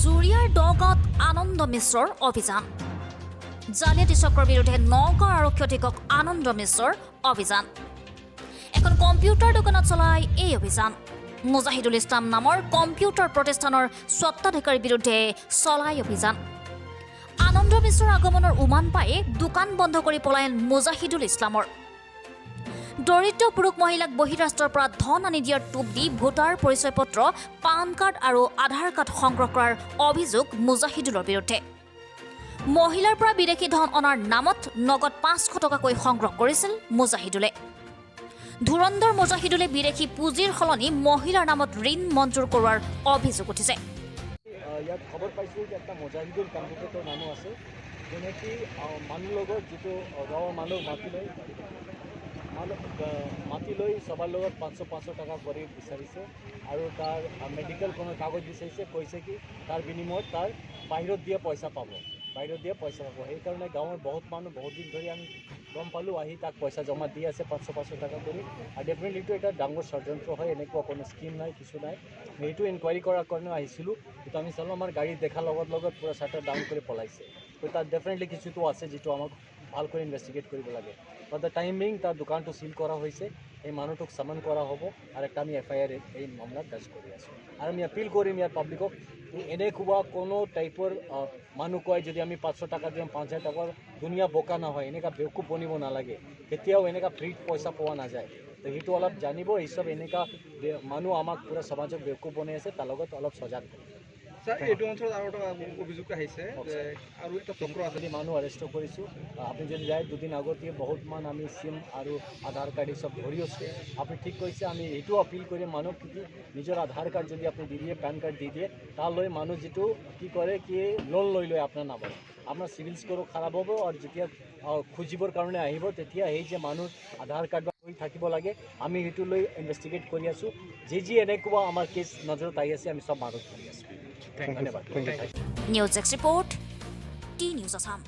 জুৰিয়াৰ দগাত আনন্দ মিশ্ৰৰ অভিযান জালিয়াতি চক্ৰৰ বিৰুদ্ধে নগাঁও আৰক্ষী অধীক্ষক আনন্দ মিশ্ৰৰ অভিযান এখন কম্পিউটাৰ দোকানত চলাই এই অভিযান মুজাহিদুল ইছলাম নামৰ কম্পিউটাৰ প্ৰতিষ্ঠানৰ স্বত্বাধিকাৰীৰ বিৰুদ্ধে চলাই অভিযান আনন্দ মিশ্ৰৰ আগমনৰ উমান পাই দোকান বন্ধ কৰি পলায়ন মুজাহিদুল ইছলামৰ দৰিদ্ৰ পুৰুষ মহিলাক বহিৰাষ্ট্ৰৰ পৰা ধন আনি দিয়াৰ টোপ দি ভোটাৰ পৰিচয় পত্ৰ পান কাৰ্ড আৰু আধাৰ কাৰ্ড সংগ্ৰহ কৰাৰ অভিযোগ মুজাহিদুলৰ বিৰুদ্ধে মহিলাৰ পৰা বিদেশী ধন অনাৰ নামত নগদ 500 টকাকৈ সংগ্ৰহ কৰিছিল মুজাহিদুলে ধুৰন্ধৰ মুজাহিদুলে বিদেশী পুঁজিৰ সলনি মহিলাৰ নামত ঋণ মঞ্জুৰ কৰোৱাৰ অভিযোগ উঠিছে ইয়াত খবৰ পাইছোঁ যে এটা মুজাহিদুল কম্পিউটাৰ মানুহ আছে যোনে কি মানুহ লগত যিটো গাঁৱৰ মানুহ মাতি লৈ সবাৰ লগত 500 টাকা কৰি বিচাৰিছে আৰু তাৰ মেডিকেল কোনো কাগজ বিচাৰিছে কৈছে কি তাৰ বিনিময়ত তাৰ বাহিৰত দিয়া পইচা পাব সেইকাৰণে গাঁৱৰ বহুত মানুহ বহুত দিন ধৰি আমি গম পালোঁ আহি তাক পইচা জমা দি আছে 500 টাকা কৰি আৰু ডেফিনেটলি এটা ডাঙৰ ষড়যন্ত্ৰ হয় এনেকুৱা কোনো স্কিম নাই কিছু নাই এইটো ইনকুৱাৰী কৰাৰ কাৰণে আহিছিলোঁ কিন্তু আমি চালোঁ আমাৰ গাড়ী দেখা লগত পুৰা শাটাৰ ডাউন কৰি পলাইছে তো তাত ডেফিনেটলি কিছুতো আছে যিটো আমাক ভালকৈ ইনভেষ্টিগেট কৰিব লাগে ফৰ দ্য টাইম বিং তাৰ দোকানটো সিল কৰা হৈছে এই মানুহটোক সমন কৰা হ'ব আৰু একটা আমি এফআইআৰ এই মামলাত দৰ্জ কৰি আছোঁ আৰু আমি আপিল কৰিম ইয়াৰ পাব্লিকক এনেকুৱা কোনো টাইপৰ মানুহ কয় যদি আমি 500 টাকা দিম 5000 টকাৰ দুনিয়া বোকা নহয় এনেকুৱা বেকুব বনিব নালাগে কেতিয়াও এনেকুৱা ফ্ৰীত পইচা পোৱা নাযায় তো সেইটো অলপ জানিব এই সব এনেকুৱা মানুহ আমাক পুৰা সমাজক বেকুব বনাই আছে তাৰ লগত অলপ সজাগ স্যাৰ এইটো অঞ্চলত আৰু এটা অভিযোগ আহিছে যে আৰু এটা চক্ৰ আছে মানুহ এৰেষ্ট কৰিছোঁ আপুনি যদি যায় দুদিন আগতে বহুত মান আমি সিম আৰু আধাৰ কাৰ্ড সব ধৰি আছোঁ আপুনি ঠিক কৈছে আমি এইটো আপিল কৰিম মানুহক কি নিজৰ আধাৰ কাৰ্ড যদি আপুনি দি দিয়ে পেন কাৰ্ড দি দিয়ে তালৈ মানুহ যিটো কি কৰে কি লোন লৈ লয় আপোনাৰ নামত আপোনাৰ চিভিল স্ক'ৰো খাৰাপ হ'ব আৰু যেতিয়া খুজিবৰ কাৰণে আহিব তেতিয়া সেই যে মানুহ আধাৰ কাৰ্ড হৈ থাকিব লাগে আমি সেইটো লৈ ইনভেষ্টিগেট কৰি আছোঁ যি এনেকুৱা আমাৰ কেছ নজৰত আহি আছে আমি সব মানুহ কৰি আছোঁ ধন্যবাদ news x report T news Assam